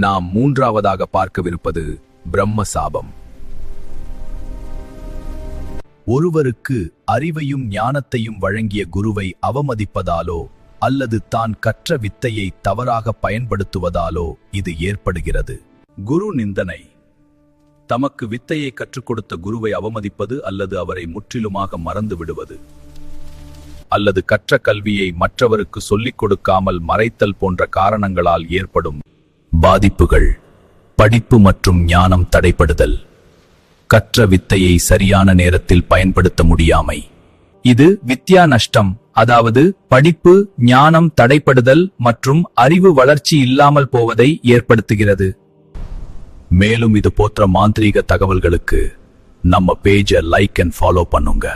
நாம் மூன்றாவதாக பார்க்கவிருப்பது பிரம்ம சாபம். ஒருவருக்கு அறிவையும் ஞானத்தையும் வழங்கிய குருவை அவமதிப்பதாலோ அல்லது தான் கற்ற வித்தையை தவறாக பயன்படுத்துவதாலோ இது ஏற்படுகிறது. குரு நிந்தனை. தமக்கு வித்தையை கற்றுக் கொடுத்த குருவை அவமதிப்பது அல்லது அவரை முற்றிலுமாக மறந்து விடுவது, அல்லது கற்ற கல்வியை மற்றவருக்கு சொல்லிக் கொடுக்காமல் மறைத்தல் போன்ற காரணங்களால் ஏற்படும் பாதிப்புகள். படிப்பு மற்றும் ஞானம் தடைப்படுதல். கற்ற வித்தையை சரியான நேரத்தில் பயன்படுத்த முடியாமை. இது வித்யா நஷ்டம், அதாவது படிப்பு, ஞானம் தடைப்படுதல் மற்றும் அறிவு வளர்ச்சி இல்லாமல் போவதை ஏற்படுத்துகிறது. மேலும் இது போன்ற மாந்திரீக தகவல்களுக்கு நம்ம பேஜை லைக் அண்ட் ஃபாலோ பண்ணுங்க.